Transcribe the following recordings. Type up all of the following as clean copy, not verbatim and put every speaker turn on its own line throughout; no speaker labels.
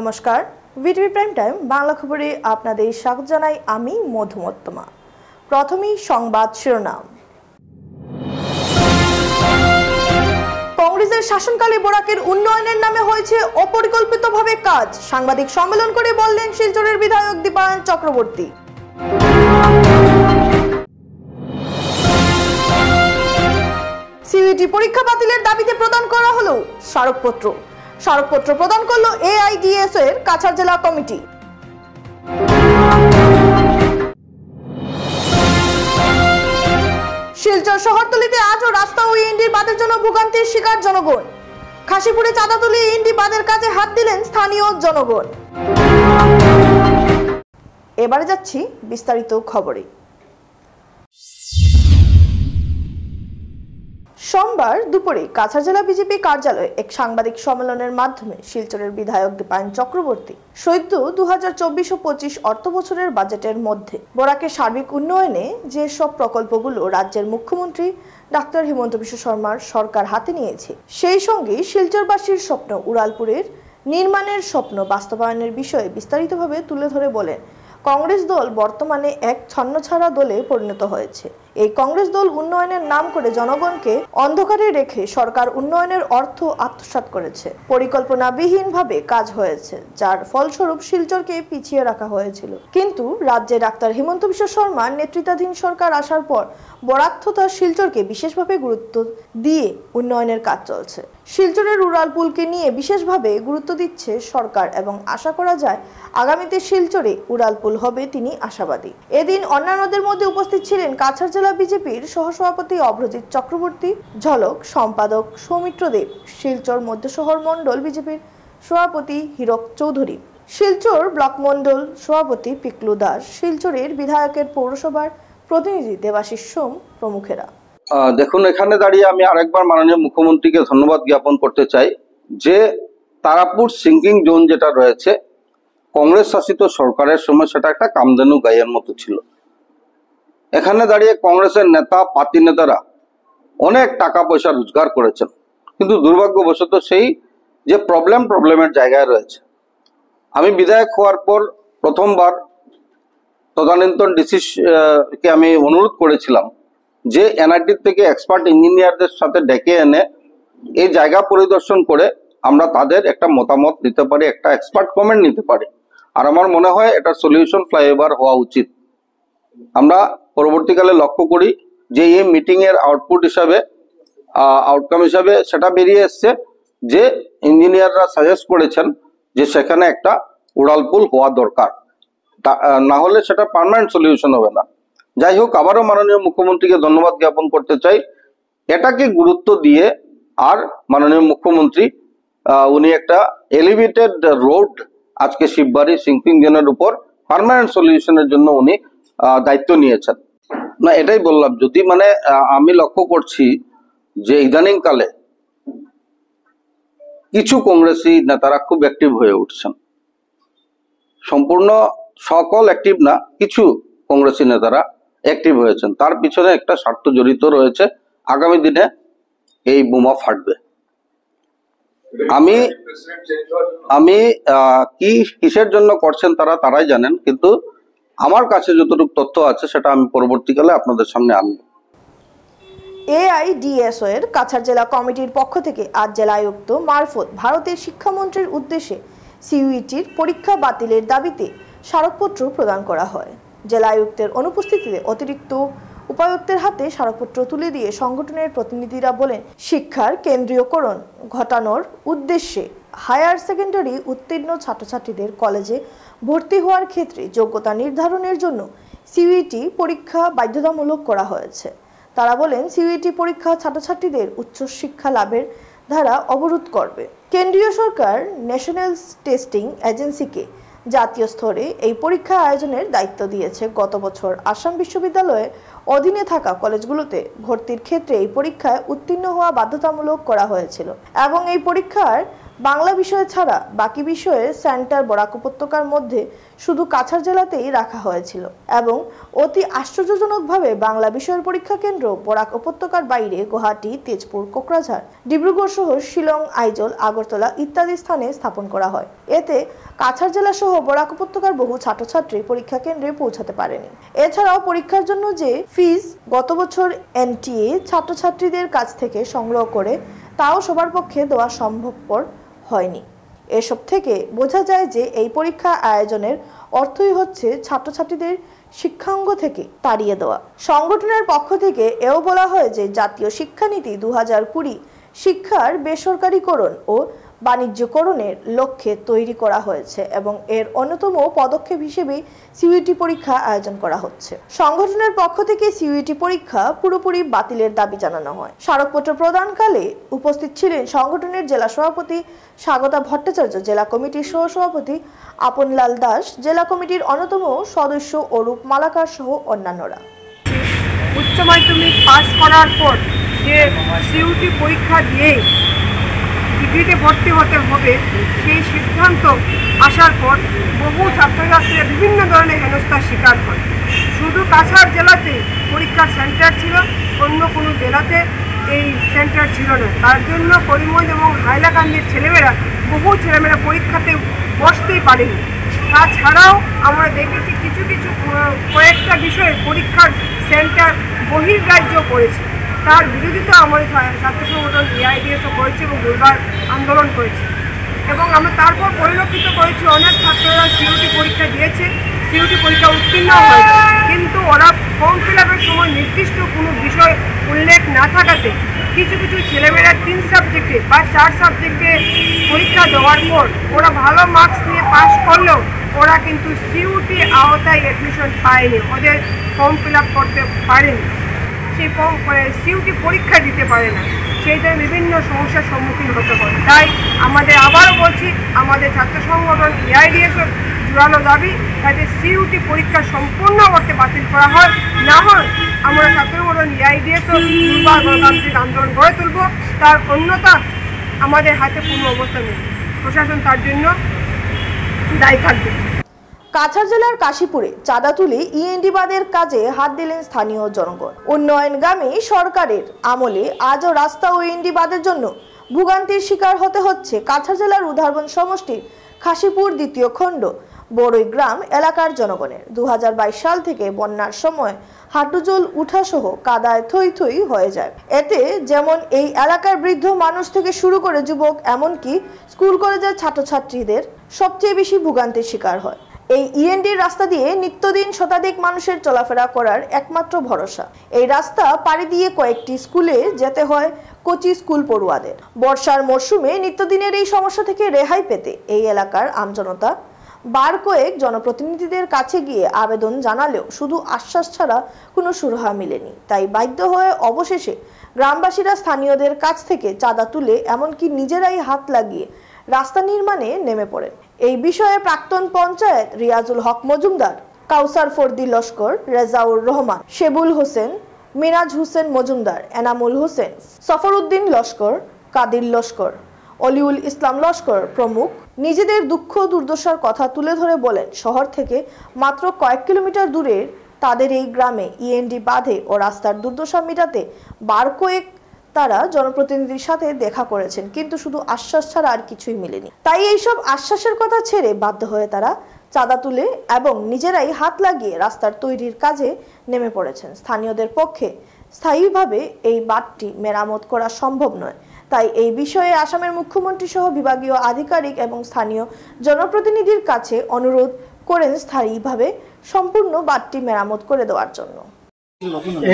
নমস্কার, VTV prime time Bangla খবরে আপনাদের স্বাগত জানাই আমি মধুমত্তমা। প্রথমেই সংবাদ শিরোনাম। কংগ্রেসের শাসনকালে বরাকের উন্নয়নের নামে হয়েছে অপরিকল্পিতভাবে কাজ, সাংবাদিক সম্মেলন করে বললেন শিলচরের বিধায়ক দীপায়ন চক্রবর্তী। সিইটি পরীক্ষা বাতিলের দাবিতে প্রদান করা হলো স্মারকপত্র প্রদান করলো এআইডিএসও এর কাছাড় জেলা কমিটি। শিলচর শহরতলিতে আজও রাস্তা ও ইএনডি বাঁধের জন্য ভোগান্তির শিকার জনগণ। খাসিপুরে চাঁদা তুলে ইএনডি বাঁধের কাজে হাত দিলেন স্থানীয় জনগণ। এবারে যাচ্ছি বিস্তারিত খবরে। সোমবার দুপুরে কাছাড় জেলা বিজেপি কার্যালয়ে এক সাংবাদিক সম্মেলনের মাধ্যমে শিলচরের বিধায়ক দীপায়ন চক্রবর্তী সদ্য 2024-25 অর্থ বছরের বাজেটের মধ্যে বরাকের সার্বিক উন্নয়নে যেসব প্রকল্পগুলো রাজ্যের মুখ্যমন্ত্রী ডাক্তার হিমন্ত বিশ্ব শর্মার সরকার হাতে নিয়েছে, সেই সঙ্গে শিলচরবাসীর স্বপ্ন উড়ালপুরের নির্মাণের স্বপ্ন বাস্তবায়নের বিষয়ে বিস্তারিতভাবে তুলে ধরে বলেন, কংগ্রেস দল বর্তমানে এক ছন্নছাড়া দলে পরিণত হয়েছে। এই কংগ্রেস দল উন্নয়নের নাম করে জনগণকে অন্ধকারে রেখে সরকার উন্নয়নের অর্থ আত্মসাৎ করেছে। পরিকল্পনাবিহীনভাবে কাজ হয়েছে, যার ফলস্বরূপ শিলচরকে পিছিয়ে রাখা হয়েছিল। কিন্তু রাজ্যে ডাক্তার হিমন্ত বিশ্ব শর্মার নেতৃত্বাধীন সরকার আসার পর বরাক তথা শিলচরকে বিশেষভাবে গুরুত্ব দিয়ে উন্নয়নের কাজ চলছে। শিলচরের উড়ালপুলকে নিয়ে বিশেষভাবে গুরুত্ব দিচ্ছে সরকার এবং আশা করা যায় আগামীতে শিলচরে উড়ালপুল হবে, তিনি আশাবাদী। এদিন অন্যান্যদের মধ্যে উপস্থিত ছিলেন কাছাড় জেলা বিজেপির সহসভাপতি অভ্রজিৎ চক্রবর্তী, ঝলক সম্পাদক সৌমিত্র দেব, শিলচর মধ্য শহর মন্ডল বিজেপির সভাপতি হীরক চৌধুরী, শিলচর ব্লক মন্ডল সভাপতি পিকলু দাস, শিলচরের বিধায়কের পৌরসভার প্রতিনিধি দেবাশিস সোম প্রমুখেরা।
দেখুন, এখানে দাঁড়িয়ে আমি আরেকবার মাননীয় মুখ্যমন্ত্রীকে ধন্যবাদ জ্ঞাপন করতে চাই যে তারাপুর সিঙ্কিং জোন যেটা রয়েছে কংগ্রেস শাসিত সরকারের সময় সেটা একটা কামধেনু গাইয়ের মতো ছিল। এখানে দাঁড়িয়ে কংগ্রেসের নেতা পার্টি নেতারা অনেক টাকা পয়সা রোজগার করেছেন, কিন্তু দুর্ভাগ্যবশত সেই যে প্রবলেমের জায়গায় রয়েছে। আমি বিধায়ক হওয়ার পর প্রথমবার তদানীন্তন ডিসিকে আমি অনুরোধ করেছিলাম যে এনআইটি থেকে এক্সপার্ট ইঞ্জিনিয়ারদের সাথে ডেকে এনে এই জায়গা পরিদর্শন করে আমরা তাদের একটা মতামত দিতে পারি, একটা এক্সপার্ট কমেন্ট নিতে পারি। আর আমার মনে হয় এটার সলিউশন ফ্লাইওভার হওয়া উচিত। আমরা পরবর্তীকালে লক্ষ্য করি যে এই মিটিং এর আউটকাম হিসাবে সেটা বেরিয়ে এসছে যে ইঞ্জিনিয়াররা সাজেস্ট করেছেন যে সেখানে একটা উড়ালপুল হওয়া দরকার, না হলে সেটা পার্মানেন্ট সলিউশন হবে না। যাই হোক, আবারও মাননীয় মুখ্যমন্ত্রীকে ধন্যবাদ জ্ঞাপন করতে চাই। এটাকে গুরুত্ব দিয়ে আর মাননীয় মুখ্যমন্ত্রী উনি একটা এলিভেটেড রোড আজকে শিববাড়ি সিঙ্কিং জোনের উপর পার্মানেন্ট সলিউশনের জন্য উনি দায়িত্ব নিয়েছেন। না, এটাই বললাম, যদি আমি লক্ষ্য করছি যে ইদানিং কালে কিছু কংগ্রেসী নেতারা খুব অ্যাক্টিভ হয়ে উঠছেন। সম্পূর্ণ সকল অ্যাক্টিভ না, কিছু কংগ্রেসী নেতারা অ্যাক্টিভ হয়েছেন। তার পিছনে একটা স্বার্থ জড়িত রয়েছে। আগামী দিনে এই বোমা ফাটবে। আমি কিসের জন্য করছেন তারাই জানেন, কিন্তু আমার কাছে যতটুকু তথ্য আছে সেটা আমি পরবর্তীকালে আপনাদের সামনে আনব।
এআইডিএসও এর কাছাড় জেলা কমিটির পক্ষ থেকে আজ জেলা আয়ুক্ত মারফত ভারতের শিক্ষামন্ত্রীর উদ্দেশ্যে সিইউইটির পরীক্ষা বাতিলের দাবিতে স্মারকপত্র প্রদান করা হয়। জেলা আয়ুক্তের অনুপস্থিতিতে অতিরিক্ত উপায়ুক্তের হাতে স্মারকপত্র তুলে দিয়ে সংগঠনের প্রতিনিধিরা বলেন, শিক্ষার কেন্দ্রীয়করণ ঘটানোর উদ্দেশ্যে হায়ার সেকেন্ডারি উত্তীর্ণ ছাত্রছাত্রীদের কলেজে ভর্তি হওয়ার ক্ষেত্রে যোগ্যতা নির্ধারণের জন্য সিইউইটি পরীক্ষা বাধ্যতামূলক করা হয়েছে। তারা বলেন, সিইউইটি পরীক্ষা ছাত্রছাত্রীদের উচ্চশিক্ষা লাভের ধারা অবরোধ করবে। কেন্দ্রীয় সরকার ন্যাশনাল টেস্টিং এজেন্সিকে জাতীয় স্তরে এই পরীক্ষা আয়োজনের দায়িত্ব দিয়েছে। গত বছর আসাম বিশ্ববিদ্যালয়ের অধীনে থাকা কলেজগুলোতে ভর্তির ক্ষেত্রে এই পরীক্ষায় উত্তীর্ণ হওয়া বাধ্যতামূলক করা হয়েছিল এবং এই পরীক্ষার বাংলা বিষয় ছাড়া বাকি বিষয়ে সেন্টার বরাক উপত্যকার মধ্যে শুধু কাছাড় জেলাতেই রাখা হয়েছিল এবং অতি আশ্চর্যজনকভাবে বাংলা বিষয়ের পরীক্ষা কেন্দ্র বরাক উপত্যকার বাইরে গুয়াহাটি, তেজপুর, কোকরাঝাড়, ডিব্রুগড় সহ শিলং, আইজল, আগরতলা ইত্যাদি স্থানে স্থাপন করা হয়। এতে কাছাড় জেলা সহ বরাক উপত্যকার বহু ছাত্রছাত্রী পরীক্ষা কেন্দ্রে পৌঁছাতে পারেনি। এছাড়াও পরীক্ষার জন্য যে ফিস গত বছর এনটিএ ছাত্রছাত্রীদের কাছ থেকে সংগ্রহ করে তাও সবার পক্ষে দেওয়া সম্ভবপর হয়নি। এসব থেকে বোঝা যায় যে এই পরীক্ষা আয়োজনের অর্থই হচ্ছে ছাত্রছাত্রীদের শিক্ষাঙ্গ থেকে তাড়িয়ে দেওয়া। সংগঠনের পক্ষ থেকে এও বলা হয় যে জাতীয় শিক্ষানীতি 2020 শিক্ষার বেসরকারীকরণ ও বাণিজ্যকরণের লক্ষ্যে তৈরি করা হয়েছে এবং এর অন্যতম পদক্ষেপ হিসেবে সিইউটি পরীক্ষা আয়োজন করা হচ্ছে। সংগঠনের পক্ষ থেকে সিইউটি পরীক্ষা পুরোপুরি বাতিলের দাবি জানানো হয়। স্মারকপত্র প্রদানকালে উপস্থিত ছিলেন সংগঠনের জেলা সভাপতি স্বাগতা ভট্টাচার্য, জেলা কমিটির সহসভাপতি আপনলাল দাস, জেলা কমিটির অন্যতম সদস্য অরূপ মালাকার সহ অন্যান্যরা।
উচ্চ মাধ্যমিক পাস করার পর যে সিইউটি পরীক্ষা দিয়ে ডিগ্রিতে ভর্তি হতে হবে সেই সিদ্ধান্ত আসার পর বহু ছাত্রছাত্রীরা বিভিন্ন ধরনের হেনস্থার শিকার হয়। শুধু কাছাড় জেলাতে পরীক্ষার সেন্টার ছিল, অন্য কোনো জেলাতে এই সেন্টার ছিল না। তার জন্য করিমগঞ্জ এবং হাইলাকান্দির বহু ছেলেমেয়েরা পরীক্ষাতে বসতেই পারেনি। তাছাড়াও আমরা দেখেছি কিছু কয়েকটা বিষয়ে পরীক্ষার সেন্টার বহির্রাজ্য করেছে। তার বিরোধিতা আমাদের ছাত্র সংগঠন এআইডিএসও করেছে এবং দুর্বার আন্দোলন করেছে এবং আমরা তারপর পরিলক্ষিত করেছি অনেক ছাত্ররা সিইউটি পরীক্ষা দিয়েছে, সিইউটি পরীক্ষা উত্তীর্ণ হয়েছে, কিন্তু ওরা ফর্ম ফিল আপের সময় নির্দিষ্ট কোনো বিষয় উল্লেখ না থাকাতে কিছু ছেলেমেয়েরা 3 সাবজেক্টে বা 4 সাবজেক্টে পরীক্ষা দেওয়ার পর ওরা ভালো মার্কস নিয়ে পাস করলেও ওরা কিন্তু সিইউটি আওতায় অ্যাডমিশন পায়নি, ওদের ফর্ম ফিল আপ করতে পারেনি, সেই সিইউটি পরীক্ষা দিতে পারে না, সেইটা বিভিন্ন সমস্যার সম্মুখীন হতে পারে। তাই আমাদের আবারও বলছি, আমাদের ছাত্র সংগঠন এআইডিএসের জোরালো দাবি যাতে সিইউটি পরীক্ষা সম্পূর্ণ অর্থে বাতিল করা হয়, না হয় আমরা ছাত্র সংগঠন এআইডিএসও দুর্বার গণতান্ত্রিক আন্দোলন গড়ে তুলব। তার অন্যতা আমাদের হাতে পূর্ণ অবস্থা নেই, প্রশাসন তার জন্য দায়ী থাকবে।
কাছাড় জেলার কাশীপুরে চাঁদা তুলে ইএনডি বাঁধের কাজে হাত দিলেন স্থানীয় জনগণ। উন্নয়নগামী সরকারের আমলে আজও রাস্তা ও ইএনডি বাঁধের জন্য ভোগান্তির শিকার হতে হচ্ছে কাছাড় জেলার উধারবন সমষ্টির কাশীপুর 2য় খণ্ড বড়ইগ্রাম এলাকার জনগণের। 2022 সাল থেকে বন্যার সময় হাঁটুজল উঠাসহ কাদায় থই থই হয়ে যায়। এতে যেমন এই এলাকার বৃদ্ধ মানুষ থেকে শুরু করে যুবক, এমনকি স্কুল কলেজের ছাত্রছাত্রীদের সবচেয়ে বেশি ভোগান্তির শিকার হয়। এই ইএনডি রাস্তা দিয়ে নিত্যদিন শতাধিক মানুষের চলাফেরা করার একমাত্র ভরসা। এই রাস্তা পাড়ি দিয়ে কয়েকটি স্কুলে যেতে হয় কোচি স্কুল পড়ুয়াদের। বর্ষার মরশুমে নিত্যদিনের এই সমস্যা থেকে রেহাই পেতে এই এলাকার আমজনতা বার কয়েক জনপ্রতিনিধিদের কাছে গিয়ে আবেদন জানালেও শুধু আশ্বাস ছাড়া কোনো সুরাহা মেলেনি। তাই বাধ্য হয়ে অবশেষে গ্রামবাসীরা স্থানীয়দের কাছ থেকে চাঁদা তুলে এমনকি নিজেরাই হাত লাগিয়ে রাস্তা নির্মাণে নেমে পড়েন। এই বিষয়ে প্রাক্তন পঞ্চায়েত রিয়াজুল হক মজুমদার, কাউসার ফরদি লস্কর, রেজাউর রহমান, শেবুল হোসেন, মিরাজ হোসেন মজুমদার, এনামুল হোসেন, সফরউদ্দিন লস্কর, কাদির লস্কর, অলিউল ইসলাম লস্কর প্রমুখ নিজেদের দুঃখ দুর্দশার কথা তুলে ধরে বলেন, শহর থেকে মাত্র কয়েক কিলোমিটার দূরের তাদের এই গ্রামে ইএনডি বাঁধে ও রাস্তার দুর্দশা মেটাতে বার কয়েক তারা জনপ্রতিনিধির সাথে দেখা করেছেন, কিন্তু শুধু আশ্বাস ছাড়া আর কিছুই মিলেনি। তাই এইসব আশ্বাসের কথা ছেড়ে বাধ্য হয়ে তারা চাঁদা তুলে এবং নিজেরাই হাত লাগিয়ে রাস্তার তৈরির কাজে নেমে পড়েছেন। স্থানীয়দের পক্ষে স্থায়ীভাবে এই বাঁধটি মেরামত করা সম্ভব নয়। তাই এই বিষয়ে আসামের মুখ্যমন্ত্রী সহ বিভাগীয় আধিকারিক এবং স্থানীয় জনপ্রতিনিধির কাছে অনুরোধ করেন স্থায়ীভাবে সম্পূর্ণ বাঁধটি মেরামত করে দেওয়ার জন্য।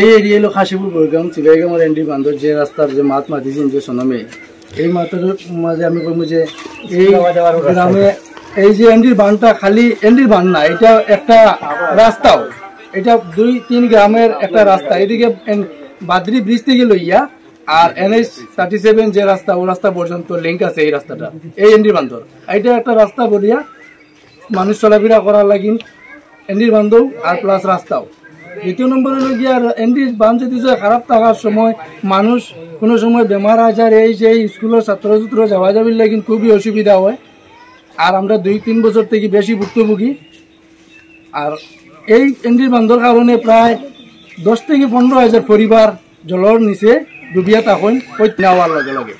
এই এরিয়া হলো কাশীপুর বড়গ্রাম চিলাইগামার এনডি বান্ধব যে রাস্তার যে মাত মাতিছেন যে সনমে এই মাথার মাঝে আমি বলবো যে এই গ্রামে এই যে এনডির বানটা খালি এনডির বান না, এটা একটা রাস্তাও, এটা 2-3 গ্রামের একটা রাস্তা। এদিকে বাদরি ব্রিজ থেকে লইয়া আর NH 37 যে রাস্তা ও রাস্তা পর্যন্ত লিঙ্ক আছে এই রাস্তাটা এই এনডির বান্ধব। এটা একটা রাস্তা বলিয়া মানুষ চলাফেরা করার লাগিন এনডির বান্ধব আর প্লাস রাস্তাও দ্বিতীয় নম্বর হলো গিয়ে আর এনডির বান যদি খারাপ থাকার সময় মানুষ কোনো সময় বেমার আজার এই যে স্কুলের ছাত্র যাওয়া যাবির লাগে খুবই অসুবিধা হয়। আর আমরা 2-3 বছর থেকে বেশি ভুক্তভোগী। আর এই এনডির বান্ধর কারণে প্রায় 10 থেকে 15,000 পরিবার জলের নিচে ডুবিয়া থাকেন নেওয়ার লগে লগে।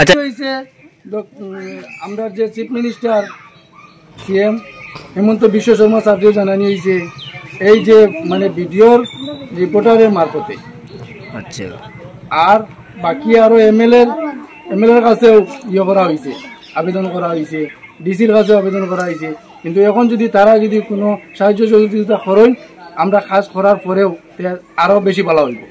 আচ্ছা হয়েছে আমরা যে চিফ মিনিস্টার সিএম হেমন্ত বিশ্ব শর্মা স্যারকেও জানানি হয়েছে এই যে মানে ভিডিওর রিপোর্টারের মারফতে। আচ্ছা আর বাকি আরও এমএলএর কাছেও করা হয়েছে, আবেদন করা হয়েছে, ডিসির কাছেও আবেদন করা হয়েছে। কিন্তু এখন যদি তারা যদি কোনো সাহায্য সহযোগিতা করেন আমরা কাজ করার পরেও আরও বেশি ভালো হইব।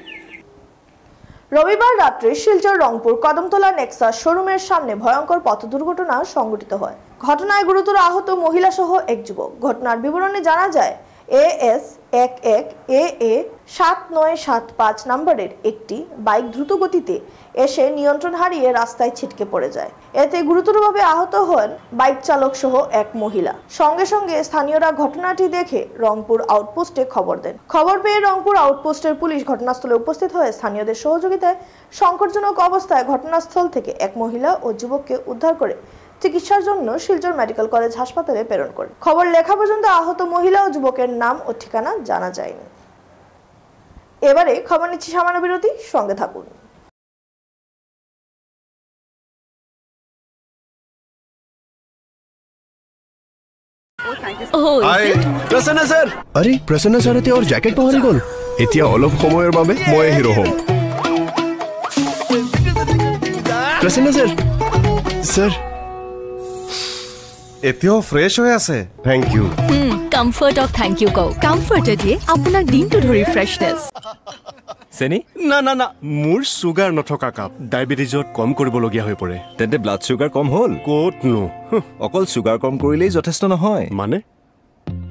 রবিবার রাত্রে শিলচর রংপুর কদমতলা নেক্সাস শোরুমের সামনে ভয়ঙ্কর পথ দুর্ঘটনা সংঘটিত হয়। ঘটনায় গুরুতর আহত মহিলা সহ এক যুবক। ঘটনার বিবরণে জানা যায় AS11AA 7975 নম্বরের একটি বাইক দ্রুত গতিতে এসে নিয়ন্ত্রণ হারিয়ে রাস্তায় ছিটকে পড়ে যায়। এতে গুরুতরভাবে আহত হন বাইক চালক সহ এক মহিলা। সঙ্গে সঙ্গে স্থানীয়রা ঘটনাটি দেখে রংপুর আউটপোস্টে খবর দেন। খবর পেয়ে রংপুর আউটপোস্টের পুলিশ ঘটনাস্থলে উপস্থিত হয়ে স্থানীয়দের সহযোগিতায় সংকটজনক অবস্থায় ঘটনাস্থল থেকে এক মহিলা ও যুবককে উদ্ধার করে চিকিৎসার জন্য শিলচর মেডিকেল কলেজ হাসপাতালে প্রেরণ করে। খবর লেখা পর্যন্ত আহত মহিলা ও যুবকের নাম ও ঠিকানা জানা যায়নি। এবারে খবর নিচ্ছি সামান্য বিরতি, সঙ্গে থাকুন।
प्रसन्न सर अरे प्रसन्न सर और जैकेट पाहरी गल एतिया अलप समयर বাবে মই হিৰো হম प्रसन्न सर सर এতিয়াও ফ্ৰেছ হৈ আছে thank you
comfort of thank you কও কমফৰ্টে দিয়ে আপোনাক দিনটো ধৰি ফ্ৰেছনেছ
সেনি না না না মোৰ সুগাৰ নথকা কাপ ডায়াবেটিছত কম কৰিবলগীয়া হৈ পৰে
তেন্তে ব্লাড সুগাৰ কম হ'ল
ক'তনো
অকল সুগাৰ কম কৰিলেই যথেষ্ট নহয়
মানে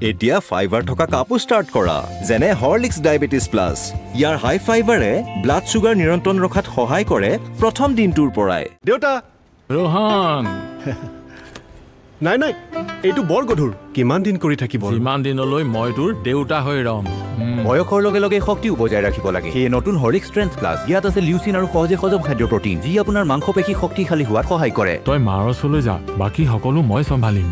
এতিয়া ফাইবাৰ থকা কাপো ষ্টাৰ্ট কৰা যেনে হৰলিক্স ডায়াবেটিছ প্লাছ ইয়াৰ হাই ফাইবাৰে ব্লাড সুগাৰ নিয়ন্ত্ৰণ ৰখাত সহায় কৰে প্ৰথম দিনটোৰ পৰাই
দেউতা
ৰোহন
নাই নাই এইটো বৰ গধুৰ কিমান দিন কৰি থাকিব
ইমান দিনলৈ মই তোৰ দেউতা হৈ ৰম
বয়সৰ লগে লগে শক্তিও বজাই ৰাখিব লাগে সেই নতুন হৰলিক্স ষ্ট্ৰেংথ প্লাছ ইয়াত আছে লিউচিন আৰু সহজে হজম খাদ্য প্ৰটিন যি আপোনাৰ মাংসপেশী শক্তিশালী হোৱাত সহায় কৰে
তই মাৰ ওচৰলৈ যা বাকী সকলো মই চম্ভালিম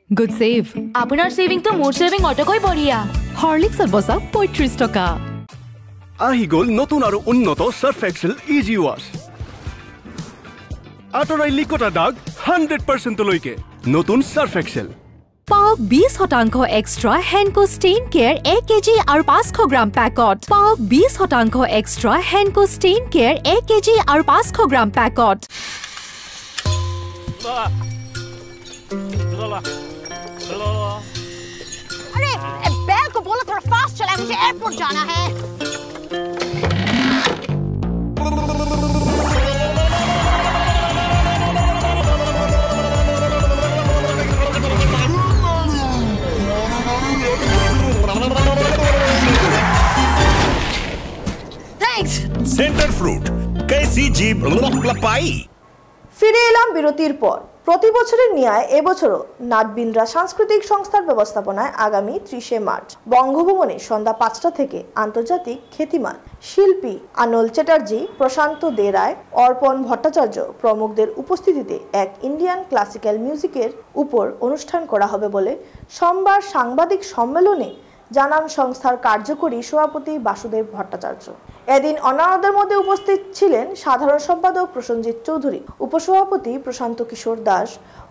গুড সেভ আপোনাৰ সেভিং তো মোৰ সেভিং অটকৈ বঢ়িয়া হৰলিক্সত বচা 35 টকা
আহি গ'ল নতুন আৰু উন্নত সার্ফ এক্সেল ইজি ওয়াশ আঁতৰাই লিকটা দাগ 100% লৈকে নতুন সার্ফ এক্সেল
পাওক 20% এক্সট্ৰা হেনকো ষ্টেইন কেয়াৰ 1 কেজি আৰু 500 গ্ৰাম পেকত পাওক 20% এক্সট্ৰা হেনকো ষ্টেইন কেয়াৰ 1 কেজি আৰু 500 গ্ৰাম পেকত
अरे बैल को बोलो थोड़ा फास्ट चलाए मुझे एयरपोर्ट जाना है थैंक्स
सेंटर फ्रूट कैसी जीभ लपाई
ফিরে এলাম বিরতির পর। প্রতি বছরের ন্যায় এবছরও নাটবিন্দ্রা সাংস্কৃতিক সংস্থার ব্যবস্থাপনায় আগামী 30 মার্চ বঙ্গভবনে সন্ধ্যা 5টা থেকে আন্তর্জাতিক খ্যাতিমান শিল্পী আনল চ্যাটার্জি, প্রশান্ত দে রায়, অর্পণ ভট্টাচার্য প্রমুখদের উপস্থিতিতে এক ইন্ডিয়ান ক্লাসিক্যাল মিউজিকের উপর অনুষ্ঠান করা হবে বলে সোমবার সাংবাদিক সম্মেলনে জানান সংস্থার কার্যকরী সভাপতি বাসুদেব ভট্টাচার্য। এদিন অন্যান্যদের মধ্যে উপস্থিত ছিলেন সাধারণ সম্পাদক প্রসেনজিৎ চৌধুরী, উপসভাপতি প্রশান্ত কিশোর দাস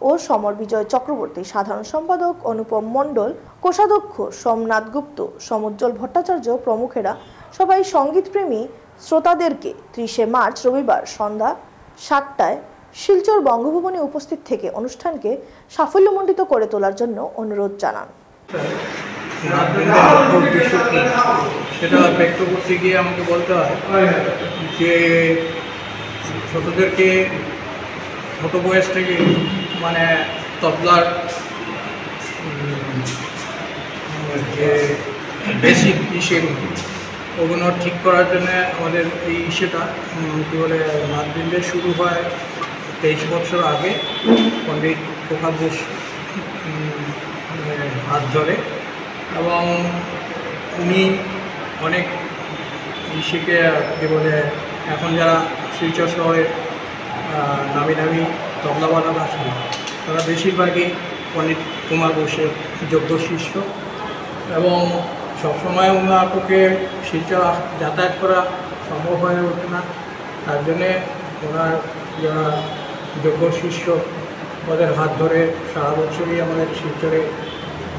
ও সমর বিজয় চক্রবর্তী, সাধারণ সম্পাদক অনুপম মণ্ডল, কোষাধ্যক্ষ সোমনাথ গুপ্ত, সমুজ্জ্বল ভট্টাচার্য প্রমুখেরা সবাই সঙ্গীতপ্রেমী শ্রোতাদেরকে 30 মার্চ রবিবার সন্ধ্যা 7টায় শিলচর বঙ্গভবনে উপস্থিত থেকে অনুষ্ঠানকে সাফল্যমণ্ডিত করে তোলার জন্য অনুরোধ জানান।
সেটা ব্যক্ত করতে গিয়ে আমাকে বলতে হয় যে ছোটদেরকে ছোট বয়স থেকে মানে তবলার যে বেসিক ইস্যু ওগুলো ঠিক করার জন্য আমাদের এই ইস্যুটা কী বলে নাটবৃন্দে শুরু হয় 23 বছর আগে পণ্ডিত প্রকাশ হাত ধরে, এবং উনি অনেক শিখে কী বলে এখন যারা শিলচর শহরে নামি নামি তবলাওয়ালারা আছেন তারা বেশিরভাগই পণ্ডিত কুমার ঘোষের যোগ্য শিষ্য, এবং সবসময় ওনার পক্ষে শিলচর যাতায়াত করা সম্ভব হয়ে ওঠে না। তার জন্যে ওনার যারা যোগ্য শিষ্য ওদের হাত ধরে সারা বছরই আমাদের শিলচরে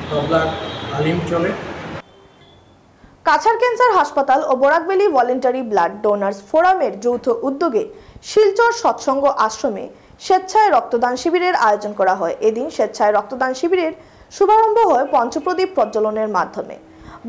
তবলার তালিম চলে।
কাছাড় ক্যান্সার হাসপাতাল ও বরাকভ্যালি ভলেন্টারি ব্লাড ডোনার্স ফোরামের যৌথ উদ্যোগে শিলচর সৎসঙ্গ আশ্রমে স্বেচ্ছায় রক্তদান শিবিরের আয়োজন করা হয়। এদিন স্বেচ্ছায় রক্তদান শিবিরের শুভারম্ভ হয় পঞ্চপ্রদীপ প্রজ্বলনের মাধ্যমে।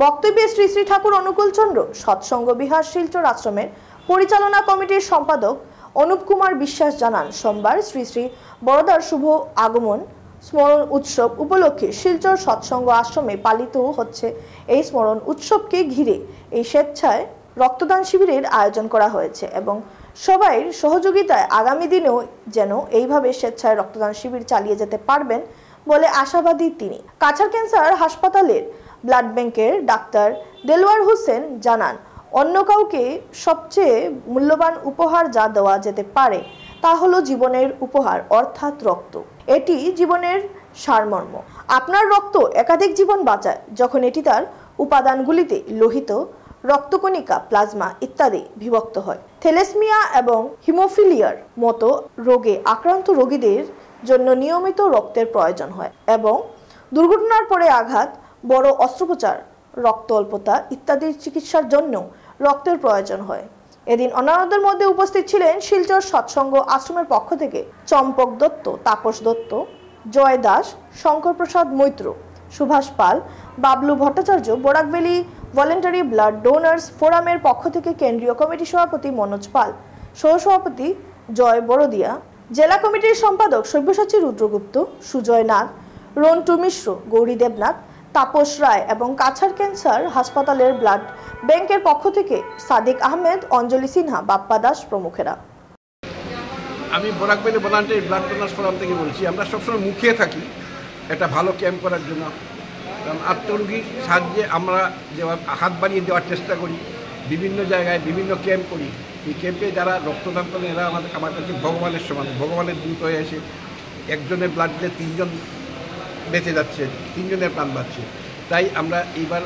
বক্তব্যে শ্রী শ্রী ঠাকুর অনুকূল চন্দ্র সৎসঙ্গ বিহার শিলচর আশ্রমের পরিচালনা কমিটির সম্পাদক অনুপ কুমার বিশ্বাস জানান, সোমবার শ্রী শ্রী বড়দার শুভ আগমন স্মরণ উৎসব উপলক্ষে শিলচর সৎসঙ্গ আশ্রমে পালিত হচ্ছে এই স্মরণ উৎসবকে ঘিরে এই স্বেচ্ছায় রক্তদান শিবিরের আয়োজন করা হয়েছে এবং সবাই সহযোগিতায় আগামী দিনেও যেন এইভাবে স্বেচ্ছায় রক্তদান শিবির চালিয়ে যেতে পারবেন বলে আশাবাদী তিনি। কাছাড় ক্যান্সার হাসপাতালের ব্লাড ব্যাংকের ডাক্তার দেলওয়ার হোসেন জানান, অন্য কাউকে সবচেয়ে মূল্যবান উপহার যা দেওয়া যেতে পারে তা হলো জীবনের উপহার অর্থাৎ রক্ত। এটি জীবনের সারমর্ম। আপনার রক্ত একাধিক জীবন বাঁচায় যখন এটি তার উপাদানগুলিতে লোহিত, রক্তকণিকা, প্লাজমা ইত্যাদি বিভক্ত হয়। থ্যালাসেমিয়া এবং হিমোফিলিয়ার মতো রোগে আক্রান্ত রোগীদের জন্য নিয়মিত রক্তের প্রয়োজন হয় এবং দুর্ঘটনার পরে আঘাত, বড় অস্ত্রোপচার, রক্ত অল্পতা ইত্যাদির চিকিৎসার জন্য রক্তের প্রয়োজন হয়। এদিন অন্যান্যদের মধ্যে উপস্থিত ছিলেন শিলচর সৎসঙ্গ আশ্রমের পক্ষ থেকে Champak Dutta, Tapas Dutta, Joy Das, Shankar Prasad Maitra, Subhash Pal, Bablu Bhattacharya, Barak Valley voluntary blood donors ফোরামের পক্ষ থেকে কেন্দ্রীয় কমিটির সভাপতি মনোজ পাল, সহসভাপতি জয় বড়দিয়া, জেলা কমিটির সম্পাদক সব্যসাচী রুদ্রগুপ্ত, সুজয় নাথ, রন্টু মিশ্র, গৌরী দেবনাথ, তাপস রায় এবং কাছাড় ক্যান্সার হাসপাতালের ব্লাড ব্যাংকের পক্ষ থেকে সাদিক আহমেদ, অঞ্জলি সিনহা, বাপ্পা দাস প্রমুখেরা।
আমি বরাকভ্যালি ভলেন্টারি ব্লাড ডোনার্স ফোরাম থেকে বলছি। আমরা সবসময় মুখিয়ে থাকি একটা ভালো ক্যাম্প করার জন্য, কারণ আত্মরোগীর সাহায্যে আমরা হাত বাড়িয়ে দেওয়ার চেষ্টা করি। বিভিন্ন জায়গায় বিভিন্ন ক্যাম্প করি। এই ক্যাম্পে যারা রক্তদান করেন এরা আমার কাছে ভগবানের সমান, ভগবানের দূত হয়ে এসে একজনের ব্লাড দিয়ে তিনজন বেঁচে যাচ্ছে, তিনজনের প্রাণ বাঁচছে। তাই আমরা এইবার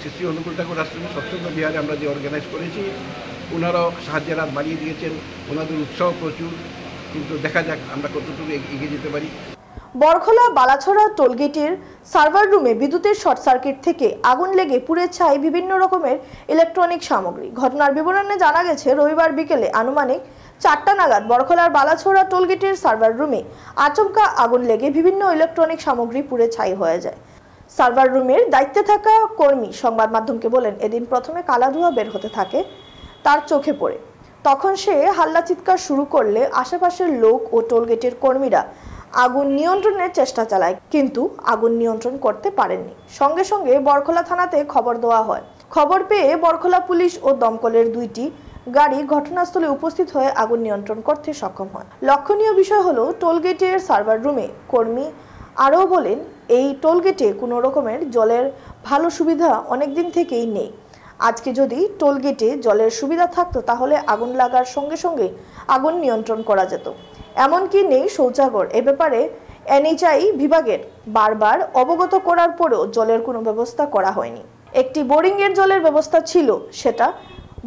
শ্রী অনুকূল ঠাকুর আশ্রমে সৎসঙ্গ বিহারে আমরা যে অর্গানাইজ করেছি, ওনারাও সাহায্যের হাত বাড়িয়ে দিয়েছেন, ওনাদের উৎসাহ প্রচুর। কিন্তু দেখা যাক আমরা কতটুকু এগিয়ে যেতে পারি।
বরখলা বালাছড়া টোলগেটের সার্ভার রুমে বিদ্যুতের শর্ট সার্কিট থেকে আগুন লেগে পুড়ে ছাই বিভিন্ন রকমের ইলেকট্রনিক সামগ্রী। ঘটনার বিবরণে জানা গেছে, রবিবার বিকেলে আনুমানিক 4টা নাগাদ বরখলার বালাছড়া টোলগেটের সার্ভার রুমে আচমকা আগুন লেগে বিভিন্ন ইলেকট্রনিক সামগ্রী পুড়ে ছাই হয়ে যায়। সার্ভার রুমের দায়িত্বে থাকা কর্মী সংবাদ মাধ্যমকে বলেন, এদিন প্রথমে কালা ধোঁয়া বের হতে থাকে তার চোখে পড়ে। তখন সে হাল্লা চিৎকার শুরু করলে আশেপাশের লোক ও টোলগেটের কর্মীরা আগুন নিয়ন্ত্রণের চেষ্টা চালায়, কিন্তু আগুন নিয়ন্ত্রণ করতে পারেননি। সঙ্গে সঙ্গে বরখলা থানাতে খবর দেওয়া হয়। খবর পেয়ে বরখলা পুলিশ ও দমকলের 2টি গাড়ি ঘটনাস্থলে উপস্থিত হয়ে আগুন নিয়ন্ত্রণ করতে সক্ষম হয়। লক্ষণীয় বিষয় হলো, টোলগেটের সার্ভার রুমে কর্মী আরও বলেন, এই টোলগেটে কোনো রকমের জলের ভালো সুবিধা অনেকদিন থেকেই নেই। আজকে যদি টোলগেটে জলের সুবিধা থাকতো তাহলে আগুন লাগার সঙ্গে সঙ্গে আগুন নিয়ন্ত্রণ করা যেত। এমনকি নেই শৌচাগার। এ ব্যাপারে এনএইচআই বিভাগের বারবার অবগত করার পরেও জলের কোনো ব্যবস্থা করা হয়নি। একটি বোরিংয়ের জলের ব্যবস্থা ছিল, সেটা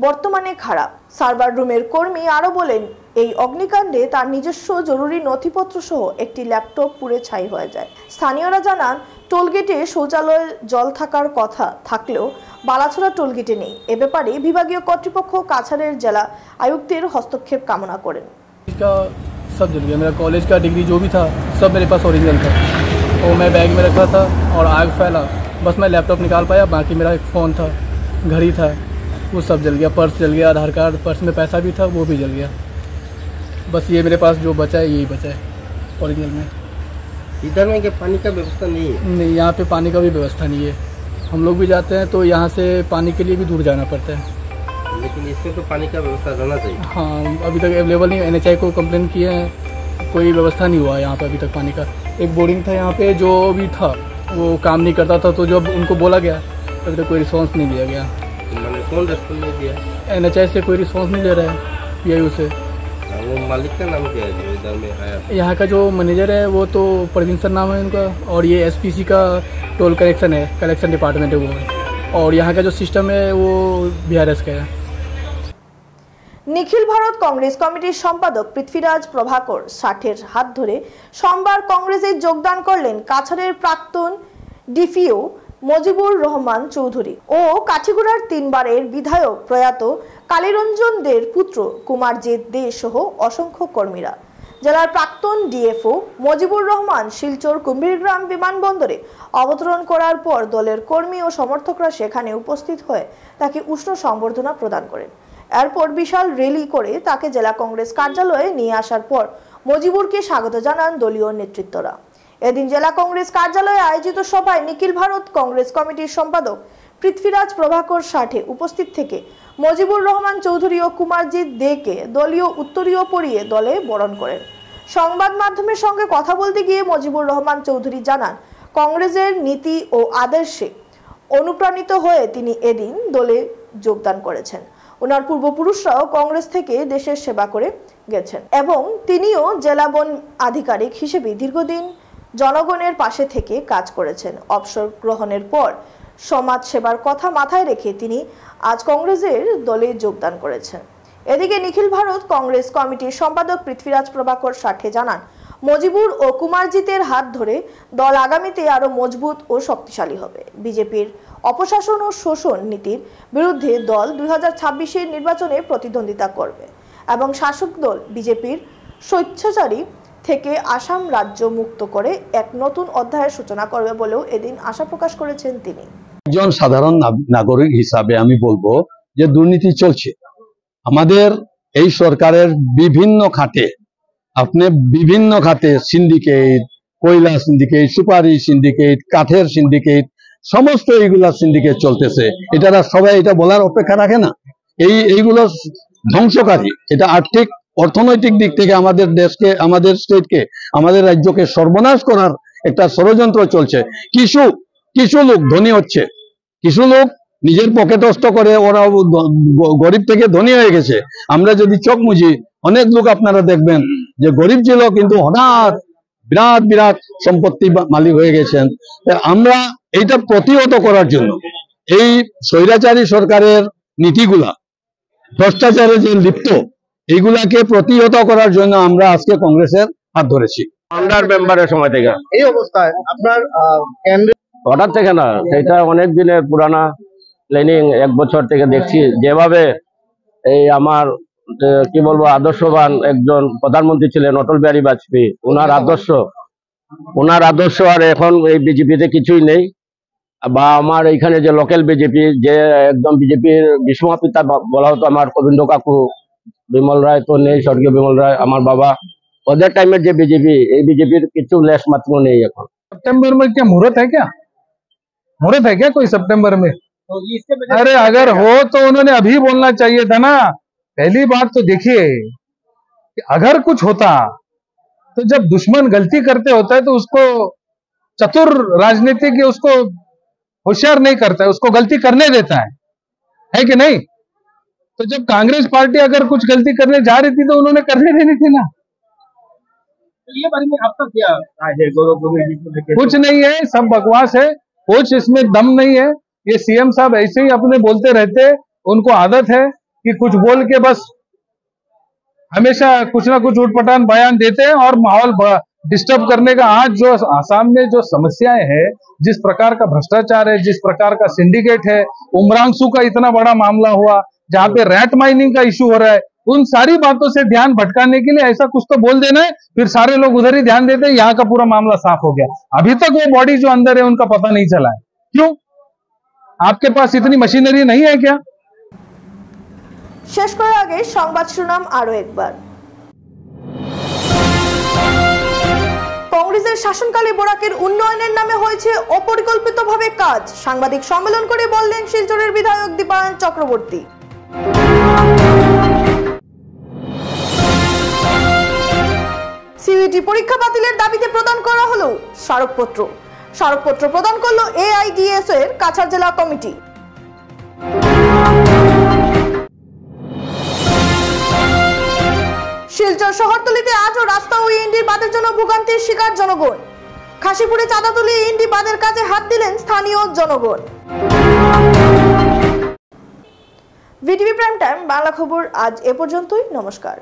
বর্তমানে খারাপ। সার্ভার রুমের কর্মী আরও বলেন, এই অগ্নিকাণ্ডে তার নিজস্ব জরুরি নথিপত্র সহ একটি ল্যাপটপ পুড়ে ছাই হয়ে যায়। স্থানীয়রা জানান, টোলগেটে শৌচালয়ে জল থাকার কথা থাকলেও বালাছড়া টোলগেটে নেই। এ ব্যাপারে বিভাগীয় কর্তৃপক্ষ কাছাড়ের জেলা আয়ুক্তের হস্তক্ষেপ কামনা করেন।
सब जल गया, मेरा कॉलेज का डिग्री जो भी था सब मेरे पास ओरिजिनल था, वो मैं बैग में रखा था और आग फैला, बस मैं लैपटॉप निकाल पाया, बाकी मेरा एक फ़ोन था, घड़ी था, वो सब जल गया। पर्स जल गया, आधार कार्ड, पर्स में पैसा भी था वो भी जल गया। बस ये मेरे पास जो बचा है यही बचा है ओरिजिनल में।
इधर में क्या पानी का व्यवस्था नहीं है?
नहीं, यहाँ पे पानी का भी व्यवस्था नहीं है। हम लोग भी जाते हैं तो यहाँ से पानी के लिए भी दूर जाना पड़ता है।
लेकिन इसमें तो पानी का व्यवस्था रहना चाहिए।
हाँ, अभी तक अवेलेबल नहीं। एनएचआई को कंप्लेन किए हैं, कोई व्यवस्था नहीं हुआ यहाँ पे अभी तक पानी का। एक बोरिंग था यहाँ पे जो भी था वो काम नहीं करता था, तो जब उनको बोला गया अभी तक कोई रिस्पॉन्स नहीं दिया गया।
कौन रिस्पॉन्स नहीं दिया?
NHI से कोई रिस्पॉन्स नहीं दे रहा है, PIO से।
वो मालिक का नाम क्या है जो इधर में आया?
यहाँ का जो मैनेजर है वो तो प्रवीण सर नाम है उनका, और ये SPC का टोल कलेक्शन है, कलेक्शन डिपार्टमेंट है वो है, और यहाँ का जो सिस्टम है वो BRS का है।
নিখিল ভারত কংগ্রেস কমিটির সম্পাদক পৃথ্বীরাজ প্রভাকর ষাটের হাত ধরে সোমবার কংগ্রেসে যোগদান করলেন কাছাড়ের প্রাক্তন ডিপিও মজিবুর রহমান চৌধুরী ও কাঠিগুড়ার 3 বারের বিধায়ক প্রয়াত কালীরঞ্জন দের পুত্র কুমারজিৎ দে সহ অসংখ্য কর্মীরা। জেলার প্রাক্তন ডিএফও মজিবুর রহমান শিলচর কুম্ভীরগ্রাম বিমানবন্দরে অবতরণ করার পর দলের কর্মী ও সমর্থকরা সেখানে উপস্থিত হয়ে তাকে উষ্ণ সম্বর্ধনা প্রদান করেন। এরপর বিশাল র্যালি করে তাকে জেলা কংগ্রেস কার্যালয়ে নিয়ে আসার পর মজিবুরকে স্বাগত জানান দলীয় নেতৃত্বরা। এদিন জেলা কংগ্রেস কার্যালয়ে আয়োজিত সভায় নিখিল ভারত কংগ্রেস কমিটির সম্পাদক পৃথ্বীরাজ প্রভাকর ষাটে উপস্থিত থেকে মজিবুর রহমান চৌধুরী ও কুমারজিৎ দেকে দলীয় উত্তরীয় পরিয়ে দলে বরণ করেন। সংবাদ মাধ্যমের সঙ্গে কথা বলতে গিয়ে মজিবুর রহমান চৌধুরী জানান, কংগ্রেসের নীতি ও আদর্শে অনুপ্রাণিত হয়ে তিনি এদিন দলে যোগদান করেছেন। ওনার পূর্বপুরুষরাও কংগ্রেস থেকে দেশের সেবা করে গেছেন এবং তিনিও জেলা বন আধিকারিক হিসেবে দীর্ঘদিন জনগণের পাশে থেকে কাজ করেছেন। অবসর গ্রহণের পর সমাজ সেবার কথা মাথায় রেখে তিনি আজ কংগ্রেসের দলে যোগদান করেছেন। এদিকে নিখিল ভারত কংগ্রেস কমিটির সম্পাদক পৃথ্বীরাজ প্রভাকর ষাটে জানান, মজিবুর ও কুমারজিতের হাত ধরে দল আগামীতে আরো মজবুত ও শক্তিশালী হবে। বিজেপির অপশাসন ও শোষণ নীতির বিরুদ্ধে দল 2026-এর নির্বাচনে প্রতিদ্বন্দ্বিতা করবে এবং শাসক দল বিজেপির স্বেচ্ছাচারী থেকে আসাম রাজ্য মুক্ত করে এক নতুন অধ্যায়ের সূচনা করবে বলেও এদিন আশা প্রকাশ করেছেন তিনি।
একজন সাধারণ নাগরিক হিসাবে আমি বলবো যে দুর্নীতি চলছে আমাদের এই সরকারের বিভিন্ন খাতে। সিন্ডিকেট, কয়লা সিন্ডিকেট, সুপারি সিন্ডিকেট, কাঠের সিন্ডিকেট, সমস্ত এইগুলা সিন্ডিকেট চলতেছে। এটারা সবাই এটা বলার অপেক্ষা রাখে না। এইগুলো ধ্বংসকারী। এটা আর্থিক অর্থনৈতিক দিক থেকে আমাদের দেশকে, আমাদের স্টেটকে, আমাদের রাজ্যকে সর্বনাশ করার একটা ষড়যন্ত্র চলছে। কিছু লোক ধনী হচ্ছে, কিছু লোক নিজের পকেটস্থ করে ওরা গরিব থেকে ধনী হয়ে গেছে। আমরা যদি চোখ মুজি, অনেক লোক আপনারা দেখবেন যে গরিব ছিল কিন্তু হঠাৎ বিরাট বিরাট সম্পত্তি মালিক হয়ে গেছেন। আমরা এইটা প্রতিহত করার জন্য এই স্বৈরাচারী সরকারের নীতিগুলা, ভ্রষ্টাচারে যে লিপ্ত, এইগুলাকে প্রতিহত করার জন্য আমরা আজকে কংগ্রেসের হাত ধরেছি।
আন্ডার মেম্বারের সময় থেকে
এই অবস্থায় আপনার
হঠাৎ থেকে না, সেটা অনেক দিনের পুরানা প্ল্যানিং। 1 বছর থেকে দেখছি যেভাবে এই আমার কি বলবো আদর্শবান একজন প্রধানমন্ত্রী ছিলেন অটল বিহারী বাজপেয়ী, ওনার আদর্শ আর এখন এই বিজেপিতে কিছুই নেই। বা আমার এইখানে যে লোকাল বিজেপি, যে একদম বিজেপির বিস্ময় পিতা বলা হতো আমার গোবিন্দ কাকু, বিমল রায় তো নেই, স্বর্গীয় বিমল রায় আমার বাবা, ওদের টাইমের যে বিজেপি, এই বিজেপির কিছু লেশ মাত্র নেই এখন।
सितंबर में क्या मुहूर्त है क्या कोई सितंबर में? अरे अगर हो तो उन्होंने अभी बोलना चाहिए था ना। पहली बात तो देखिए कि अगर कुछ होता तो जब दुश्मन गलती करते होता है तो उसको चतुर राजनीति के उसको होशियार नहीं करता है, उसको गलती करने देता है कि नहीं? तो जब कांग्रेस पार्टी अगर कुछ गलती करने जा रही थी तो उन्होंने करने देनी थी ना।
ये बारे में आपका क्या राय है? गौरव गोविल जी को लेकर
कुछ नहीं है, सब बकवास है, कुछ इसमें दम नहीं है। ये सीएम साहब ऐसे ही अपने बोलते रहते, उनको आदत है कि कुछ बोल के बस हमेशा कुछ ना कुछ उठपटांग बयान देते हैं और माहौल डिस्टर्ब करने का। आज जो आसाम में जो समस्याएं हैं, जिस प्रकार का भ्रष्टाचार है, जिस प्रकार का सिंडिकेट है, उमरांसू का इतना बड़ा मामला हुआ, जहां पे रैट माइनिंग का इशू हो रहा है, उन सारी बातों से ध्यान भटकाने के लिए ऐसा कुछ तो बोल देना है, फिर सारे लोग उधर ही ध्यान देते हैं, यहाँ का पूरा मामला साफ हो गया। अभी तक वो बॉडी जो अंदर है उनका पता नहीं चला है। क्यों? आपके पास इतनी मशीनरी नहीं है क्या?
শেষ করার আগে সংবাদ শিরোনাম আরো একবার। কংগ্রেসের শাসনকালে বরাকের উন্নয়নের নামে হয়েছে অপরিকল্পিতভাবে কাজ, সাংবাদিক সম্মেলন করে বললেন শিলচরের বিধায়ক দীপায়ন চক্রবর্তী। সিইউটি পরীক্ষা বাতিলের দাবিতে প্রদান করা হলো স্মারকপত্র। স্মারকপত্র প্রদান করলো AIDS এর কাছাড় জেলা কমিটি। শিলচর শহরতলিতে আজও রাস্তা ও ইন্ডির বাঁধের জন্য ভোগান্তির শিকার জনগণ। খাসিপুরে চাঁদা তুলে ইন্ডি বাঁধের কাজে হাত দিলেন স্থানীয় জনগণ। ভিটিভি প্রাইম টাইম বাংলা খবর আজ এ পর্যন্তই। নমস্কার।